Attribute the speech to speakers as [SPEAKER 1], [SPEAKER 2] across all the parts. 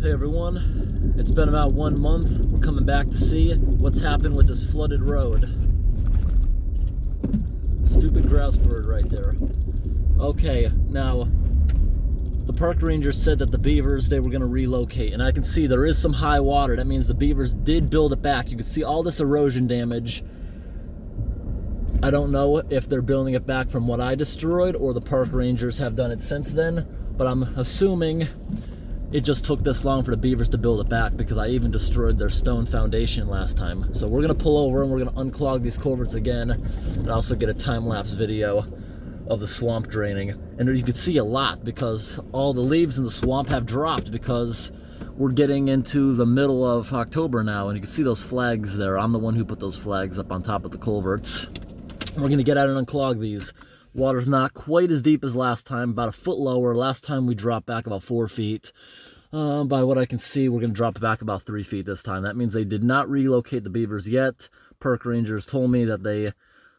[SPEAKER 1] Hey everyone, it's been about 1 month. We're coming back to see what's happened with this flooded road. Stupid grouse bird right there. Okay, now the park rangers said that the beavers, they were going to relocate, and I can see there is some high water. That means the beavers did build it back. You can see all this erosion damage. I don't know if they're building it back from what I destroyed or the park rangers have done it since then, but I'm assuming it just took this long for the beavers to build it back because I even destroyed their stone foundation last time. So we're gonna pull over and we're gonna unclog these culverts again and also get a time-lapse video of the swamp draining. And you can see a lot because all the leaves in the swamp have dropped because we're getting into the middle of October now, and you can see those flags there. I'm the one who put those flags up on top of the culverts. And we're gonna get out and unclog these. Water's not quite as deep as last time, about a foot lower. Last time we dropped back about 4 feet. By what I can see, we're going to drop it back about 3 feet this time. That means they did not relocate the beavers yet. Park rangers told me that they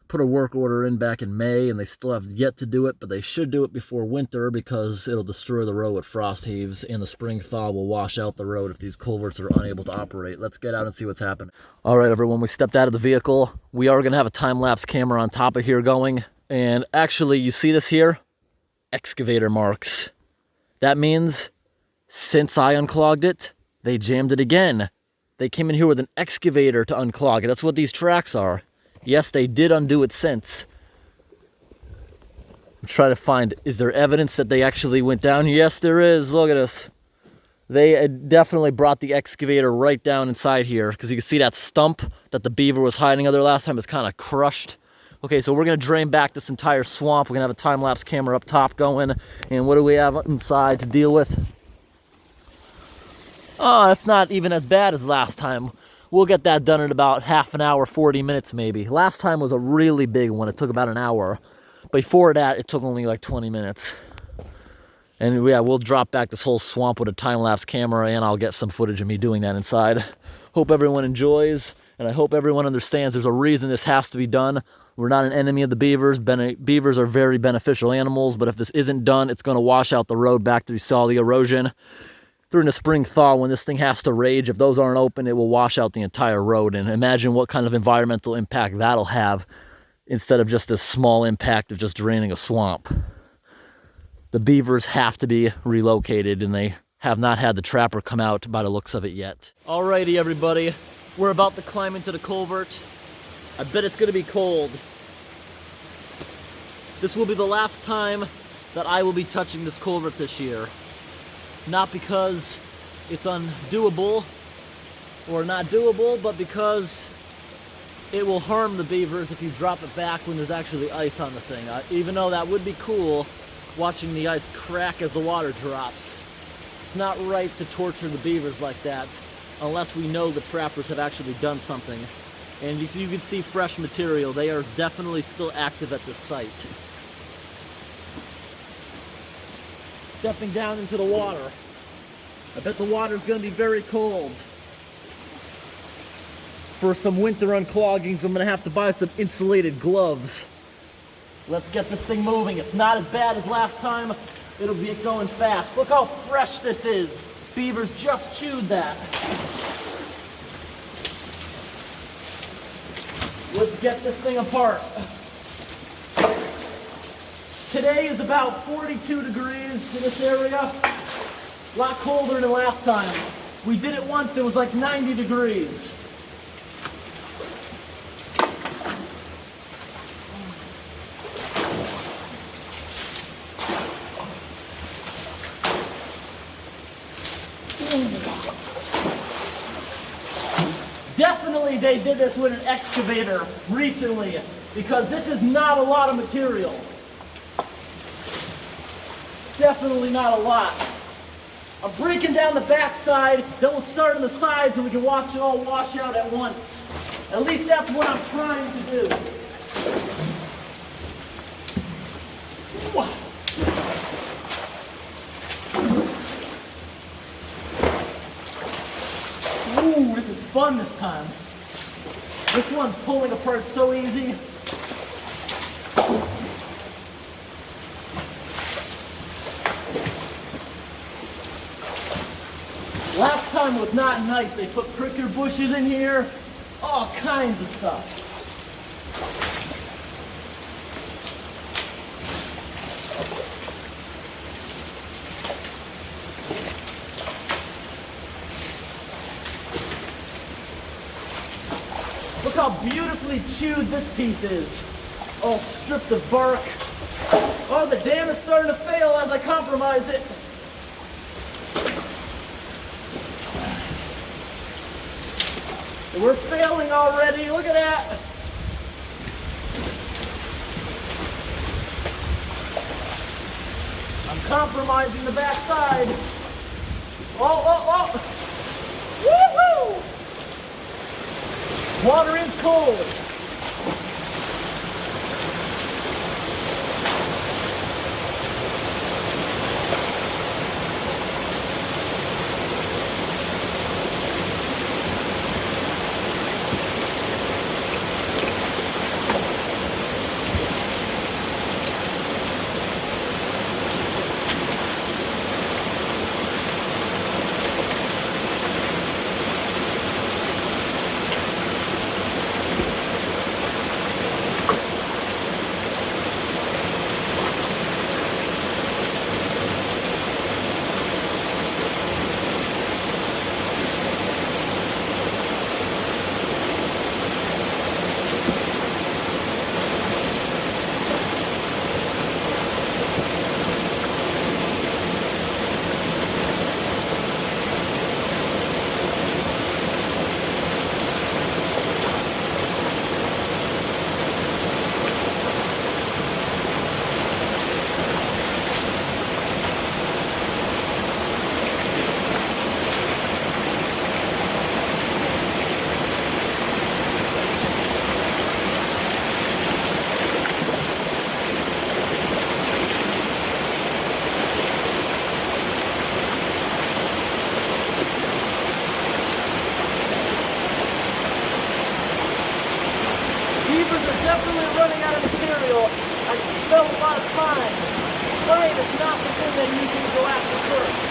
[SPEAKER 1] put a work order in back in May, and they still have yet to do it, but they should do it before winter because it'll destroy the road with frost heaves, and the spring thaw will wash out the road if these culverts are unable to operate. Let's get out and see what's happened. All right, everyone, we stepped out of the vehicle. We are going to have a time-lapse camera on top of here going. And actually, you see this here? Excavator marks. That means since I unclogged it, they jammed it again. They came in here with an excavator to unclog it. That's what these tracks are. Yes, they did undo it since. I'm trying to find, is there evidence that they actually went down? Yes, there is. Look at this. They definitely brought the excavator right down inside here because you can see that stump that the beaver was hiding under last time is kind of crushed. Okay, so we're going to drain back this entire swamp. We're going to have a time-lapse camera up top going. And what do we have inside to deal with? Oh, that's not even as bad as last time. We'll get that done in about half an hour, 40 minutes maybe. Last time was a really big one. It took about an hour. Before that, it took only like 20 minutes. And yeah, we'll drop back this whole swamp with a time-lapse camera, and I'll get some footage of me doing that inside. Hope everyone enjoys, and I hope everyone understands there's a reason this has to be done. We're not an enemy of the beavers. Beavers are very beneficial animals, but if this isn't done, it's going to wash out the road back through all the erosion. During the spring thaw, when this thing has to rage, if those aren't open, it will wash out the entire road. And imagine what kind of environmental impact that'll have instead of just a small impact of just draining a swamp. The beavers have to be relocated, and they have not had the trapper come out by the looks of it yet. Alrighty, everybody. We're about to climb into the culvert. I bet it's going to be cold. This will be the last time that I will be touching this culvert this year. Not because it's undoable or not doable, but because it will harm the beavers if you drop it back when there's actually ice on the thing. Even though that would be cool, watching the ice crack as the water drops. It's not right to torture the beavers like that unless we know the trappers have actually done something. And you can see fresh material. They are definitely still active at this site. Stepping down into the water. I bet the water's going to be very cold. For some winter uncloggings, I'm going to have to buy some insulated gloves. Let's get this thing moving. It's not as bad as last time. It'll be going fast. Look how fresh this is. Beavers just chewed that. Let's get this thing apart. Today is about 42 degrees in this area. A lot colder than last time. We did it once, it was like 90 degrees. Definitely they did this with an excavator recently because this is not a lot of material. Definitely not a lot. I'm breaking down the back side, then we'll start on the sides and we can watch it all wash out at once. At least that's what I'm trying to do. Ooh, this is fun this time. This one's pulling apart so easy. Last time was not nice. They put pricker bushes in here, all kinds of stuff. Look how beautifully chewed this piece is. All stripped of bark. Oh, the dam is starting to fail as I compromise it. We're failing already. Look at that. I'm compromising the backside. Oh. Woo-hoo! Water is cold. Beavers are definitely running out of material. I can smell a lot of pine. Pine is not the thing they usually go after first.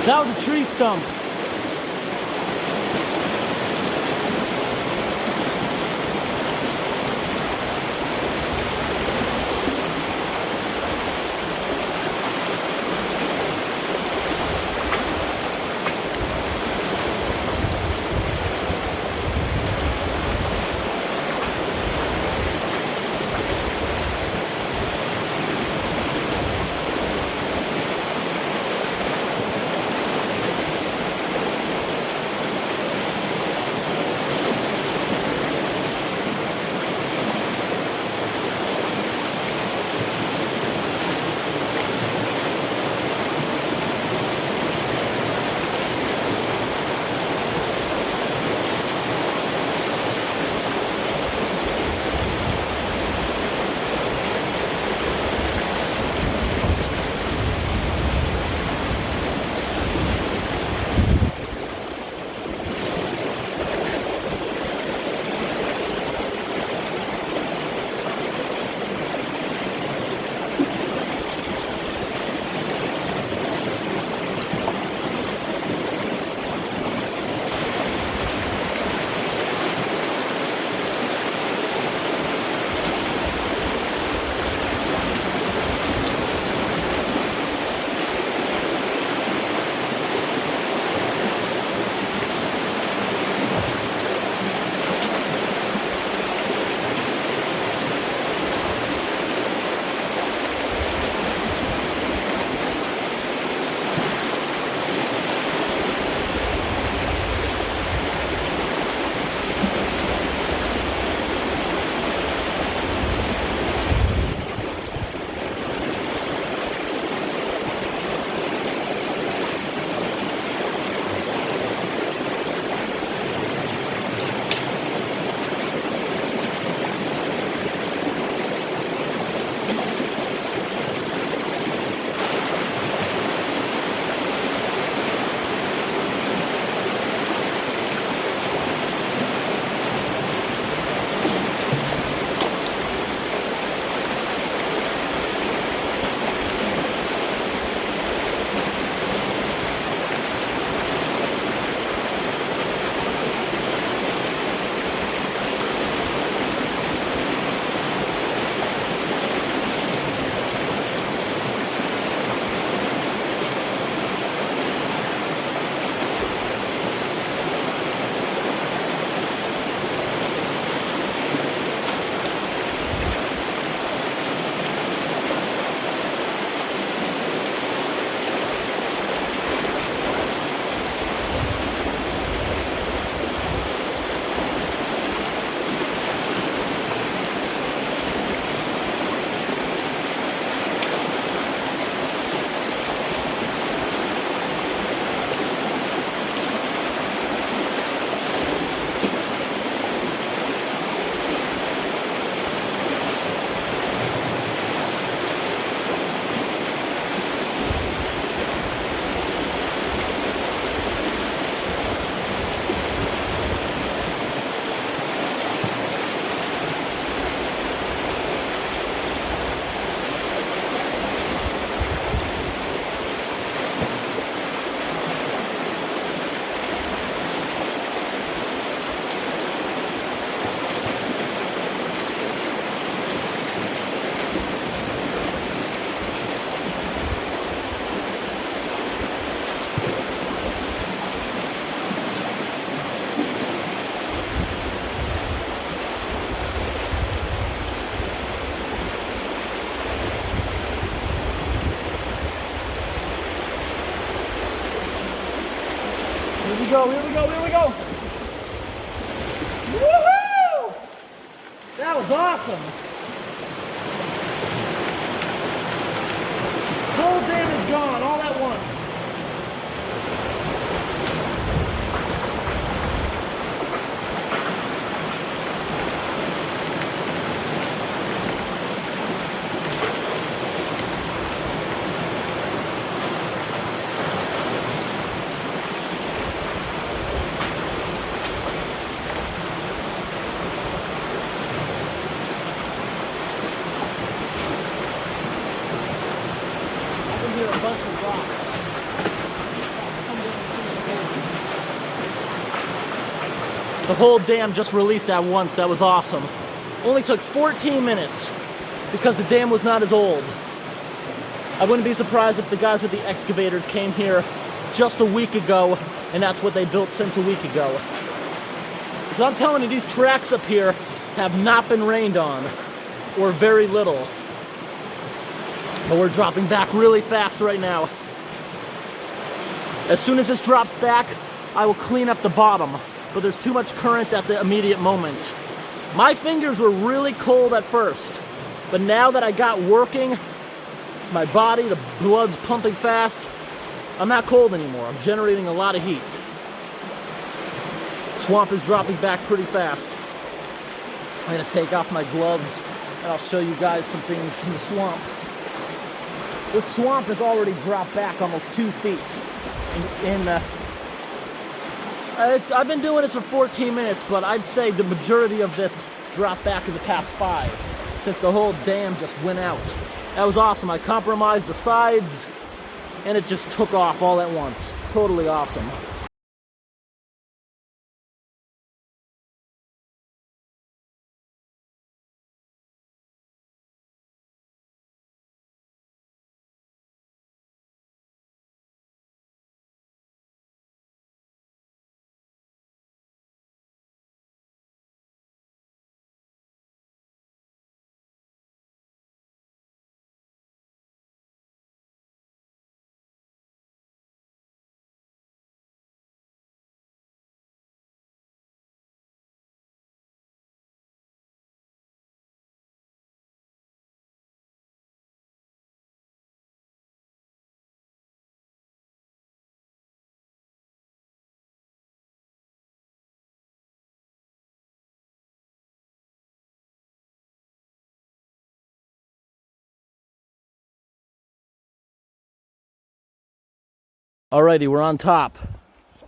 [SPEAKER 1] That was a tree stump.
[SPEAKER 2] Here we go, here we go, here we go. Woohoo! That was awesome. Whole dam is gone all at once. I can hear a bunch of
[SPEAKER 1] The whole dam just released at once. That was awesome. Only took 14 minutes because the dam was not as old. I wouldn't be surprised if the guys with the excavators came here just a week ago and that's what they built since a week ago. Because I'm telling you, these tracks up here have not been rained on, or very little. But we're dropping back really fast right now. As soon as this drops back, I will clean up the bottom, but there's too much current at the immediate moment. My fingers were really cold at first, but now that I got working, my body, the blood's pumping fast, I'm not cold anymore. I'm generating a lot of heat. Swamp is dropping back pretty fast. I'm gonna take off my gloves and I'll show you guys some things in the swamp. This swamp has already dropped back almost 2 feet. I've been doing this for 14 minutes, but I'd say the majority of this dropped back in the past 5, since the whole dam just went out. That was awesome. I compromised the sides, and it just took off all at once. Totally awesome. Alrighty, we're on top.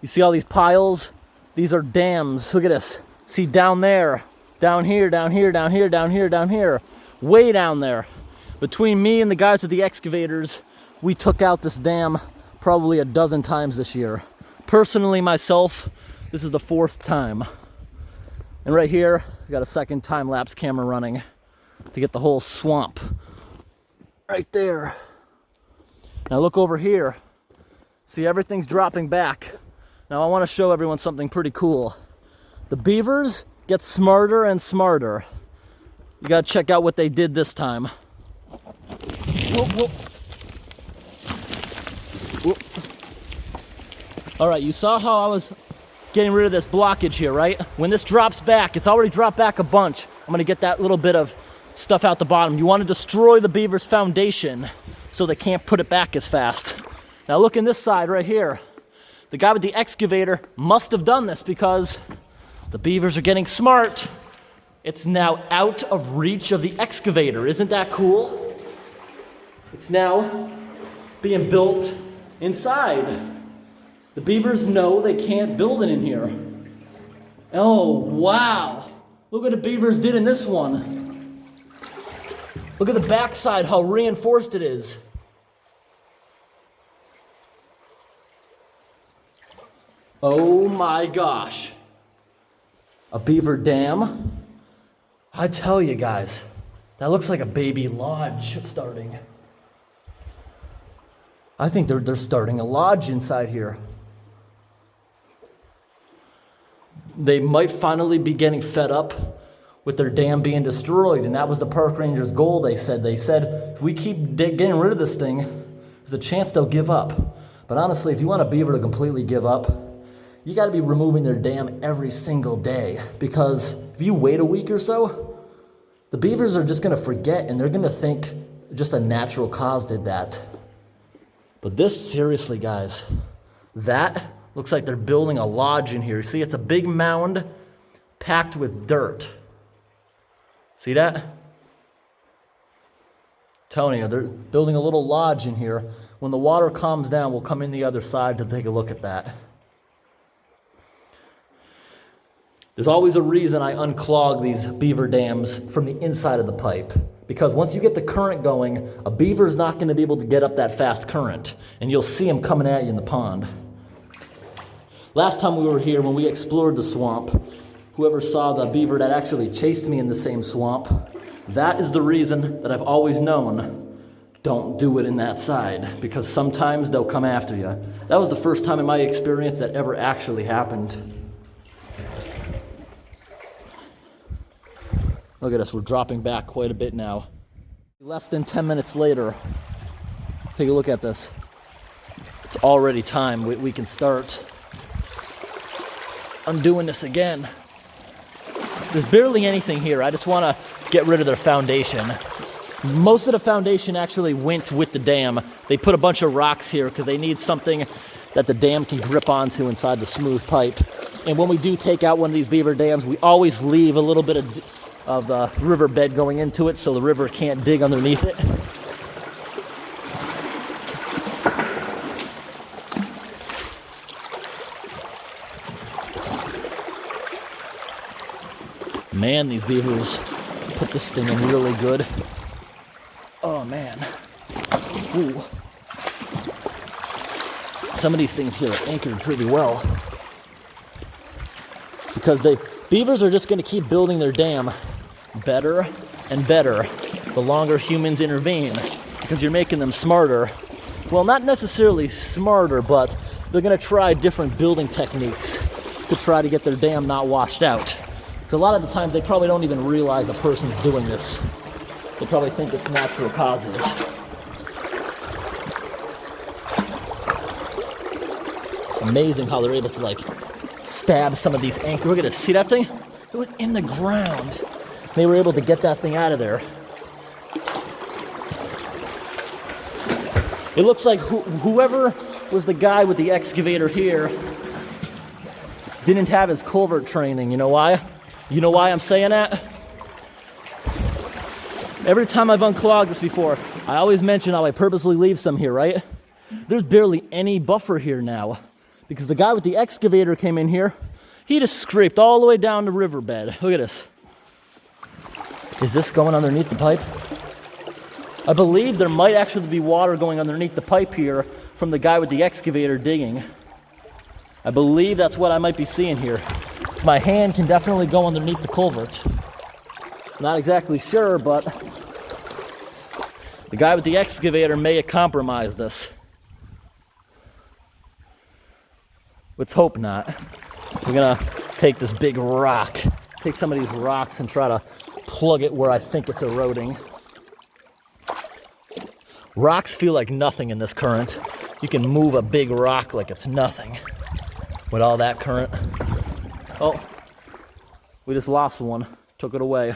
[SPEAKER 1] You see all these piles? These are dams. Look at this. See down there, down here, down here, down here, down here, down here, way down there. Between me and the guys with the excavators, we took out this dam probably a dozen times this year. Personally, myself, this is the 4th time. And right here, I got a second time-lapse camera running to get the whole swamp. Right there. Now look over here. See, everything's dropping back. Now I want to show everyone something pretty cool. The beavers get smarter and smarter. You gotta check out what they did this time. Whoop, whoop. Whoop. All right, you saw how I was getting rid of this blockage here, right? When this drops back, it's already dropped back a bunch. I'm gonna get that little bit of stuff out the bottom. You want to destroy the beaver's foundation so they can't put it back as fast. Now look in this side right here. The guy with the excavator must have done this because the beavers are getting smart. It's now out of reach of the excavator. Isn't that cool? It's now being built inside. The beavers know they can't build it in here. Oh, wow. Look what the beavers did in this one. Look at the backside, how reinforced it is. Oh my gosh. A beaver dam? I tell you guys, that looks like a baby lodge starting. I think they're starting a lodge inside here. They might finally be getting fed up with their dam being destroyed, and that was the park ranger's goal, they said. They said, if we keep getting rid of this thing, there's a chance they'll give up. But honestly, if you want a beaver to completely give up, you got to be removing their dam every single day, because if you wait a week or so, the beavers are just going to forget and they're going to think just a natural cause did that. But this, seriously guys, that looks like they're building a lodge in here. See, it's a big mound packed with dirt. See that? Telling you, they're building a little lodge in here. When the water calms down, we'll come in the other side to take a look at that. There's always a reason I unclog these beaver dams from the inside of the pipe. Because once you get the current going, a beaver's not going to be able to get up that fast current. And you'll see them coming at you in the pond. Last time we were here, when we explored the swamp, whoever saw the beaver that actually chased me in the same swamp, that is the reason that I've always known, don't do it in that side, because sometimes they'll come after you. That was the first time in my experience that ever actually happened. Look at us, we're dropping back quite a bit now. Less than 10 minutes later, take a look at this. It's already time. We can start undoing this again. There's barely anything here. I just want to get rid of their foundation. Most of the foundation actually went with the dam. They put a bunch of rocks here because they need something that the dam can grip onto inside the smooth pipe. And when we do take out one of these beaver dams, we always leave a little bit of the riverbed going into it so the river can't dig underneath it. Man, these beavers put this thing in really good. Oh man. Ooh. Some of these things here are anchored pretty well. Because beavers are just going to keep building their dam better and better the longer humans intervene. Because you're making them smarter. Well, not necessarily smarter, but they're going to try different building techniques to try to get their dam not washed out. So a lot of the times they probably don't even realize a person's doing this. They probably think it's natural causes. It's amazing how they're able to like stab some of these anchors. Look at it, see that thing? It was in the ground. They were able to get that thing out of there. It looks like whoever was the guy with the excavator here didn't have his culvert training. You know why? You know why I'm saying that? Every time I've unclogged this before, I always mention how I purposely leave some here, right? There's barely any buffer here now because the guy with the excavator came in here. He just scraped all the way down the riverbed. Look at this. Is this going underneath the pipe? I believe there might actually be water going underneath the pipe here from the guy with the excavator digging. I believe that's what I might be seeing here. My hand can definitely go underneath the culvert. Not exactly sure, but the guy with the excavator may have compromised this. Let's hope not. We're gonna take this big rock, take some of these rocks and try to plug it where I think it's eroding. Rocks feel like nothing in this current. You can move a big rock like it's nothing with all that current. Oh, we just lost one, took it away.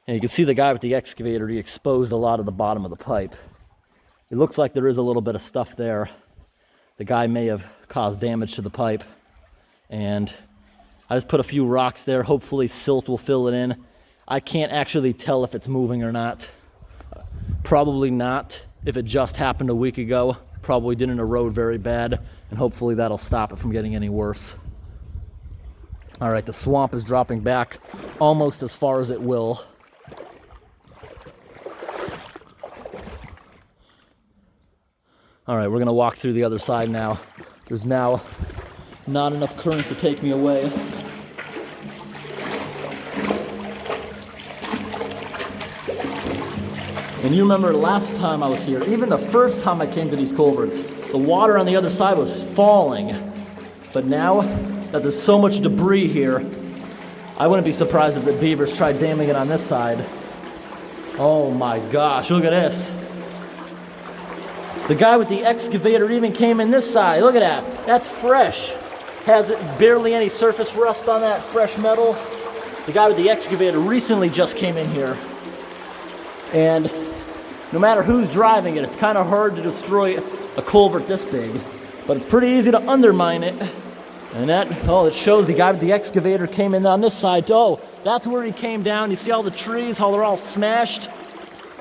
[SPEAKER 1] And you can see the guy with the excavator, he exposed a lot of the bottom of the pipe. It looks like there is a little bit of stuff there. The guy may have caused damage to the pipe. And I just put a few rocks there. Hopefully silt will fill it in. I can't actually tell if it's moving or not. Probably not. If it just happened a week ago, probably didn't erode very bad. And hopefully that'll stop it from getting any worse. All right, the swamp is dropping back almost as far as it will. All right, we're gonna walk through the other side now. There's now not enough current to take me away. And you remember last time I was here, even the first time I came to these culverts, the water on the other side was falling. But now that there's so much debris here, I wouldn't be surprised if the beavers tried damming it on this side. Oh my gosh, look at this. The guy with the excavator even came in this side. Look at that. That's fresh. Has barely any surface rust on that fresh metal. The guy with the excavator recently just came in here. And no matter who's driving it, it's kind of hard to destroy a culvert this big. But it's pretty easy to undermine it. And it shows the guy with the excavator came in on this side. Oh, that's where he came down. You see all the trees, how they're all smashed?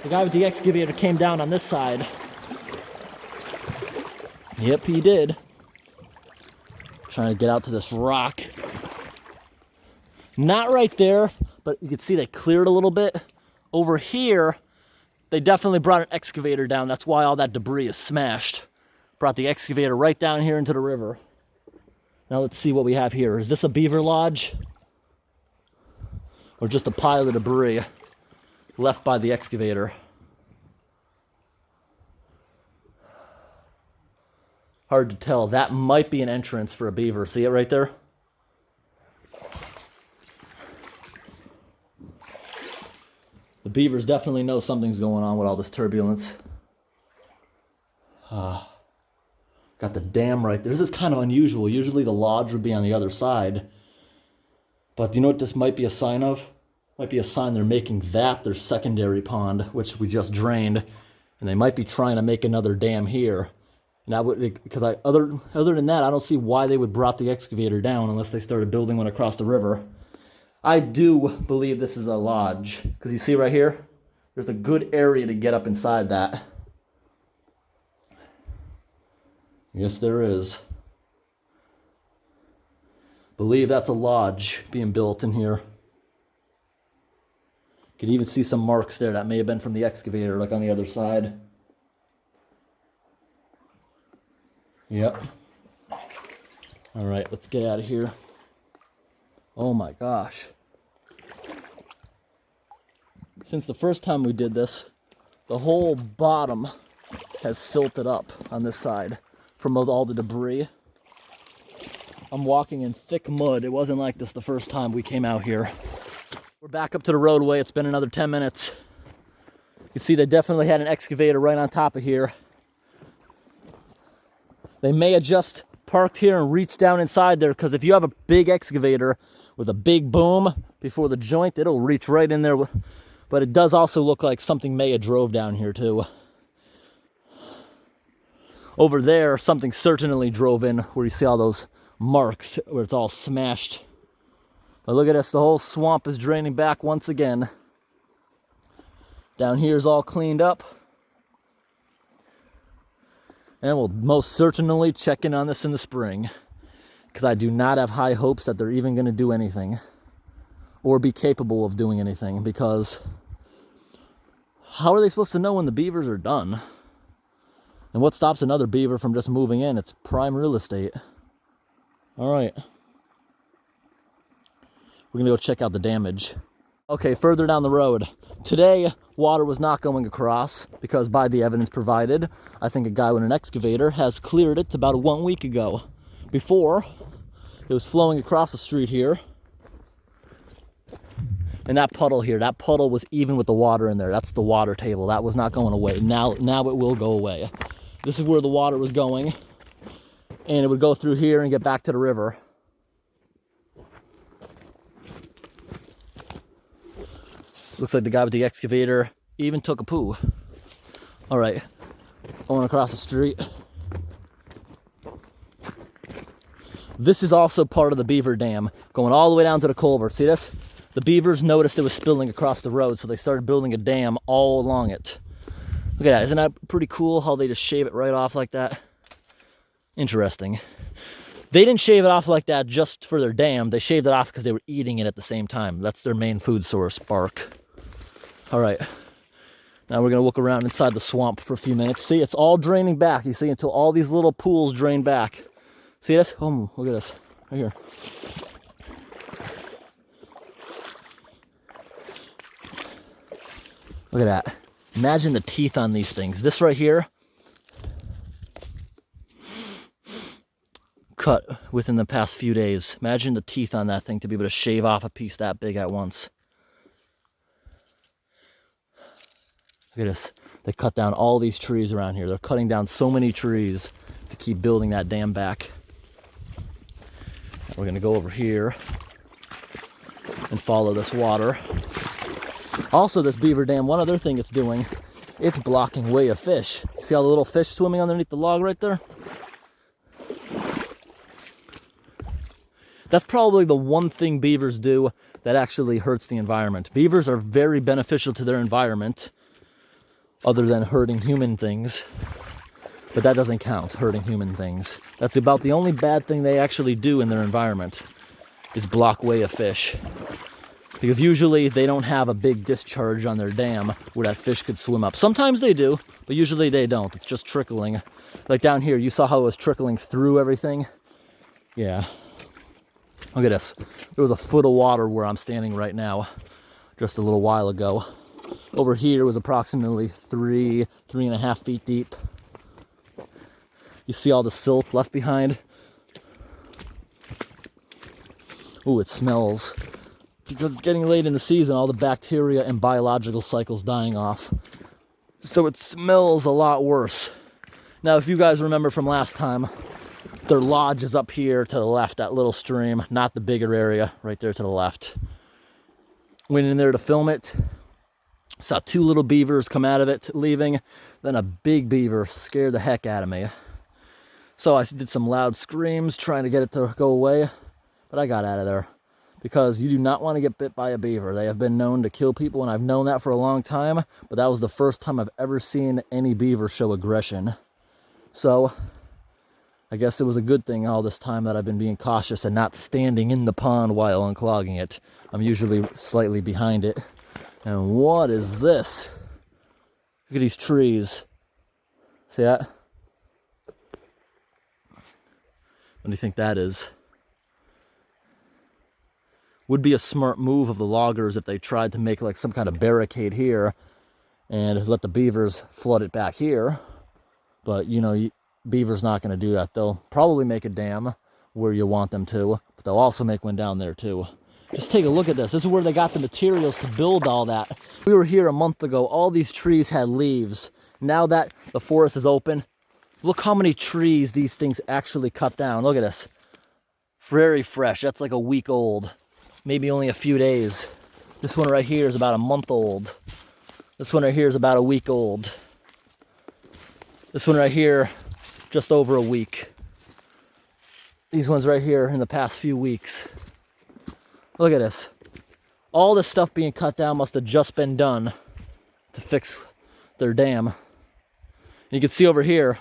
[SPEAKER 1] The guy with the excavator came down on this side. Yep, he did. Trying to get out to this rock. Not right there, but you can see they cleared a little bit. Over here, they definitely brought an excavator down. That's why all that debris is smashed. Brought the excavator right down here into the river. Now let's see what we have here. Is this a beaver lodge? Or just a pile of debris left by the excavator? Hard to tell. That might be an entrance for a beaver. See it right there? The beavers definitely know something's going on with all this turbulence. Got the dam right there. This is kind of unusual. Usually the lodge would be on the other side. But you know what this might be a sign of? Might be a sign they're making that their secondary pond, which we just drained. And they might be trying to make another dam here. And I would, because other than that, I don't see why they would brought the excavator down unless they started building one across the river. I do believe this is a lodge, because you see right here, there's a good area to get up inside that. Yes, there is. Believe that's a lodge being built in here. You can even see some marks there that may have been from the excavator, like on the other side. Yep. All right, let's get out of here. Oh my gosh. Since the first time we did this, the whole bottom has silted up on this side from all the debris. I'm walking in thick mud. It wasn't like this the first time we came out here. We're back up to the roadway. It's been another 10 minutes. You can see they definitely had an excavator right on top of here. They may have just parked here and reached down inside there, because if you have a big excavator with a big boom before the joint, it'll reach right in there. But it does also look like something may have drove down here too. Over there, something certainly drove in, where you see all those marks where it's all smashed. But look at this, the whole swamp is draining back once again. Down here is all cleaned up. And we'll most certainly check in on this in the spring, because I do not have high hopes that they're even going to do anything or be capable of doing anything, because how are they supposed to know when the beavers are done? And what stops another beaver from just moving in? It's prime real estate. All right. We're going to go check out the damage. Okay, further down the road. Today, water was not going across because, by the evidence provided, I think a guy with an excavator has cleared it about 1 week ago. Before, it was flowing across the street here. And that puddle here, that puddle was even with the water in there. That's the water table. That was not going away. Now it will go away. This is where the water was going. And it would go through here and get back to the river. Looks like the guy with the excavator even took a poo. All right, going across the street. This is also part of the beaver dam, going all the way down to the culvert. See this? The beavers noticed it was spilling across the road, so they started building a dam all along it. Look at that, isn't that pretty cool how they just shave it right off like that? Interesting. They didn't shave it off like that just for their dam. They shaved it off because they were eating it at the same time. That's their main food source, bark. All right, now we're gonna look around inside the swamp for a few minutes. See, it's all draining back, you see, until all these little pools drain back. See this? Oh, look at this, right here. Look at that. Imagine the teeth on these things. This right here, cut within the past few days. Imagine the teeth on that thing to be able to shave off a piece that big at once. Look at this. They cut down all these trees around here. They're cutting down so many trees to keep building that dam back. We're gonna go over here and follow this water. Also, this beaver dam, one other thing it's doing, it's blocking way of fish. See all the little fish swimming underneath the log right there? That's probably the one thing beavers do that actually hurts the environment. Beavers are very beneficial to their environment, other than hurting human things. But that doesn't count, hurting human things. That's about the only bad thing they actually do in their environment, is block way of fish. Because usually they don't have a big discharge on their dam where that fish could swim up. Sometimes they do, but usually they don't. It's just trickling. Like down here, you saw how it was trickling through everything? Yeah. Look at this. There was a foot of water where I'm standing right now just a little while ago. Over here was approximately 3.5 feet deep. You see all the silt left behind? Ooh, it smells. Because it's getting late in the season, all the bacteria and biological cycles dying off. So it smells a lot worse. Now, if you guys remember from last time, their lodge is up here to the left, that little stream, not the bigger area, right there to the left. Went in there to film it. Saw 2 little beavers come out of it, leaving. Then a big beaver scared the heck out of me. So I did some loud screams trying to get it to go away, but I got out of there. Because you do not want to get bit by a beaver. They have been known to kill people, and I've known that for a long time, but that was the first time I've ever seen any beaver show aggression. So I guess it was a good thing all this time that I've been being cautious and not standing in the pond while unclogging it. I'm usually slightly behind it. And what is this? Look at these trees. See that? What do you think that is? Would be a smart move of the loggers if they tried to make like some kind of barricade here and let the beavers flood it back here. But you know, beavers not going to do that. They'll probably make a dam where you want them to, but they'll also make one down there too. Just take a look at this. This is where they got the materials to build all that. We were here a month ago. All these trees had leaves. Now that the forest is open, look how many trees these things actually cut down. Look at this. Very fresh. That's like a week old. Maybe only a few days. This one right here is about a month old. This one right here is about a week old. This one right here, just over a week. These ones right here in the past few weeks. Look at this. All this stuff being cut down must have just been done to fix their dam. And you can see over here,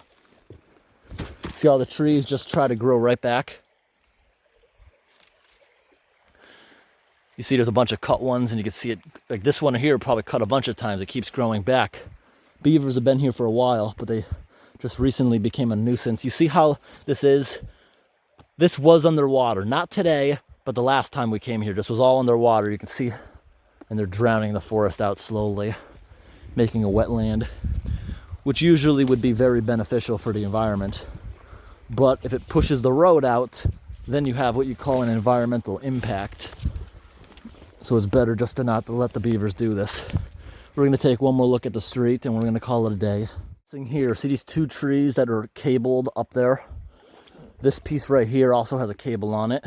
[SPEAKER 1] see all the trees just try to grow right back. You see there's a bunch of cut ones, and you can see it, like this one here probably cut a bunch of times. It keeps growing back. Beavers have been here for a while, but they just recently became a nuisance. You see how this is? This was underwater. Not today, but the last time we came here. This was all underwater. You can see, and they're drowning the forest out slowly, making a wetland, which usually would be very beneficial for the environment. But if it pushes the road out, then you have what you call an environmental impact. So it's better just to not let the beavers do this. We're going to take one more look at the street and we're going to call it a day. Here, see these 2 trees that are cabled up there? This piece right here also has a cable on it.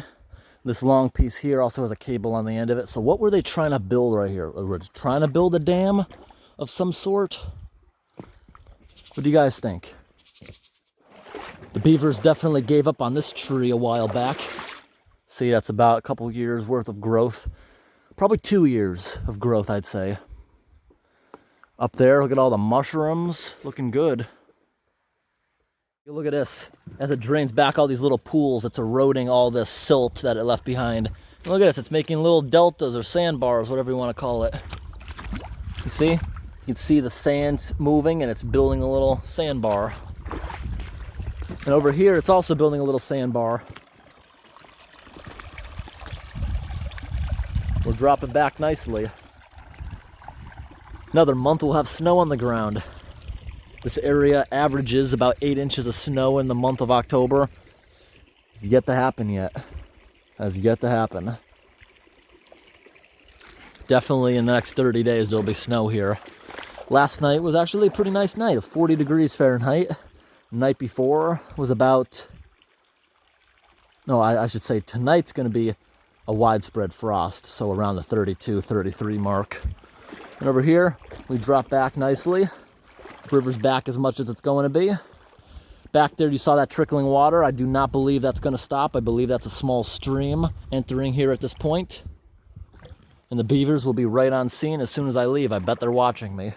[SPEAKER 1] This long piece here also has a cable on the end of it. So what were they trying to build right here? Were they trying to build a dam of some sort? What do you guys think? The beavers definitely gave up on this tree a while back. See, that's about a couple years worth of growth. Probably 2 years of growth, I'd say. Up there, look at all the mushrooms, looking good. Look at this. As it drains back all these little pools, it's eroding all this silt that it left behind. And look at this, it's making little deltas or sandbars, whatever you want to call it. You see? You can see the sand moving and it's building a little sandbar. And over here, it's also building a little sandbar. We're dropping back nicely. Another month we'll have snow on the ground. This area averages about 8 inches of snow in the month of October. It's yet to happen yet. Has yet to happen. Definitely in the next 30 days there'll be snow here. Last night was actually a pretty nice night of 40 degrees Fahrenheit. The night before was about... No, I should say tonight's going to be a widespread frost, so around the 32, 33 mark. And over here, we drop back nicely. River's back as much as it's going to be. Back there, you saw that trickling water. I do not believe that's going to stop. I believe that's a small stream entering here at this point. And the beavers will be right on scene as soon as I leave. I bet they're watching me.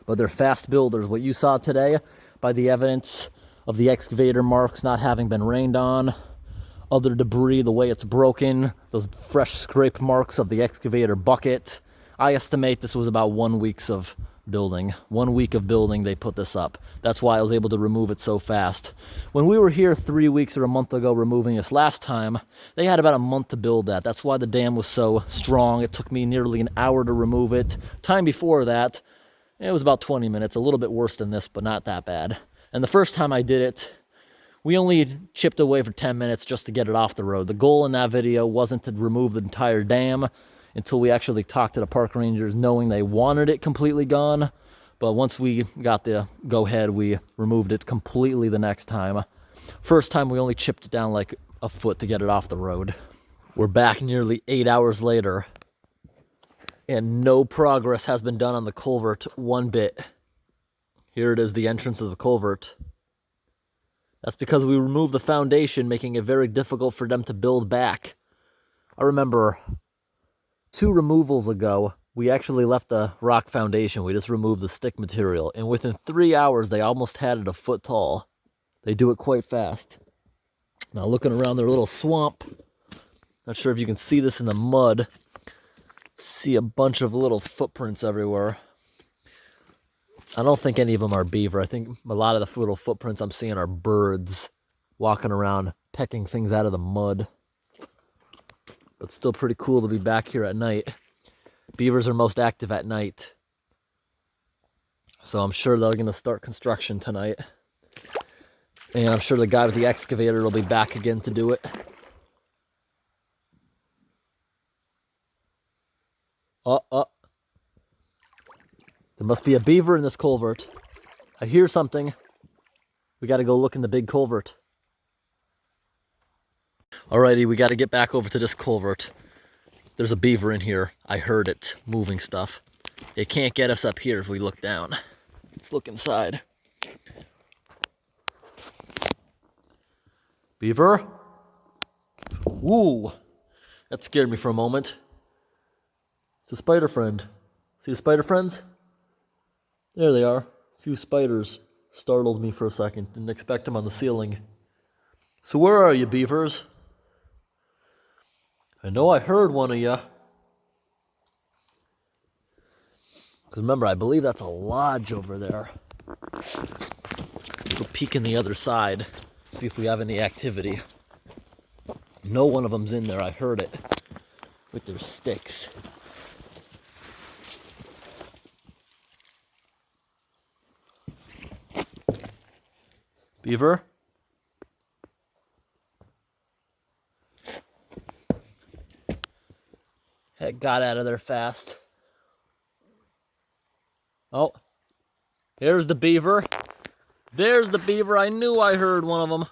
[SPEAKER 1] But they're fast builders. What you saw today, by the evidence of the excavator marks not having been rained on, other debris, the way it's broken, those fresh scrape marks of the excavator bucket. I estimate this was about 1 week's of building. 1 week of building, they put this up. That's why I was able to remove it so fast. When we were here 3 weeks or a month ago removing this last time, they had about a month to build that. That's why the dam was so strong. It took me nearly an hour to remove it. Time before that, it was about 20 minutes, a little bit worse than this, but not that bad. And the first time I did it, we only chipped away for 10 minutes just to get it off the road. The goal in that video wasn't to remove the entire dam until we actually talked to the park rangers, knowing they wanted it completely gone. But once we got the go-ahead, we removed it completely the next time. First time, we only chipped it down like a foot to get it off the road. We're back nearly 8 hours later, and no progress has been done on the culvert one bit. Here it is, the entrance of the culvert. That's because we removed the foundation, making it very difficult for them to build back. I remember 2 removals ago, we actually left the rock foundation. We just removed the stick material, and within 3 hours, they almost had it a foot tall. They do it quite fast. Now, looking around their little swamp, not sure if you can see this in the mud. See a bunch of little footprints everywhere. I don't think any of them are beaver. I think a lot of the little footprints I'm seeing are birds walking around, pecking things out of the mud. But still pretty cool to be back here at night. Beavers are most active at night. So I'm sure they're going to start construction tonight. And I'm sure the guy with the excavator will be back again to do it. There must be a beaver in this culvert. I hear something. We got to go look in the big culvert. Alrighty, we got to get back over to this culvert. There's a beaver in here. I heard it moving stuff. It can't get us up here if we look down. Let's look inside. Beaver? Ooh, that scared me for a moment. It's a spider friend. See the spider friends? There they are. A few spiders. Startled me for a second. Didn't expect them on the ceiling. So where are you, beavers? I know I heard one of you. Because remember, I believe that's a lodge over there. We'll peek in the other side. See if we have any activity. No one of them's in there. I heard it. With their sticks. Beaver? Heck, got out of there fast. Oh, here's the beaver. There's the beaver. I knew I heard one of them.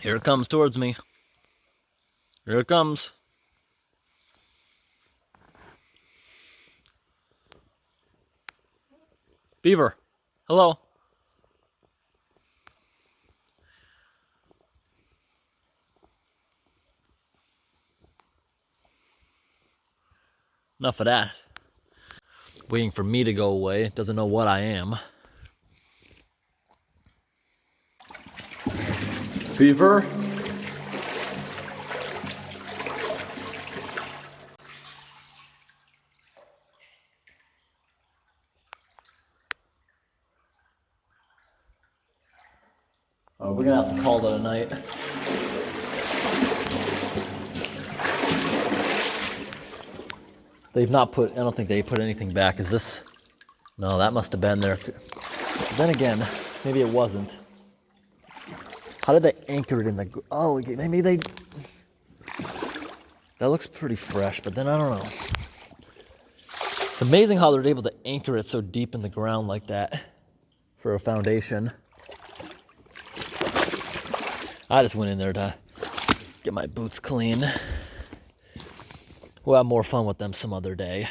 [SPEAKER 1] Here it comes towards me. Here it comes. Beaver, hello. Enough of that. Waiting for me to go away. Doesn't know what I am. Beaver? Oh, we're gonna have to call it a night. They've not put, I don't think they put anything back. Is this? No, that must have been there. Then again, maybe it wasn't. How did they anchor it in the, oh, maybe they, that looks pretty fresh, but then I don't know. It's amazing how they're able to anchor it so deep in the ground like that for a foundation. I just went in there to get my boots clean. We'll have more fun with them some other day.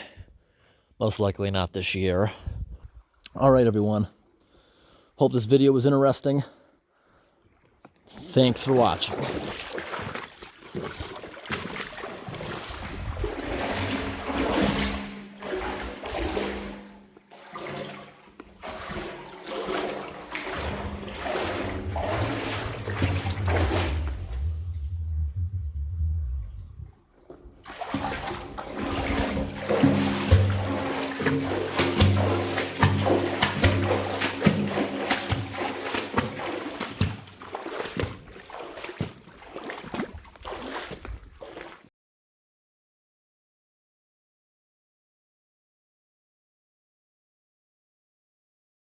[SPEAKER 1] Most likely not this year. All right, everyone. Hope this video was interesting. Thanks for watching.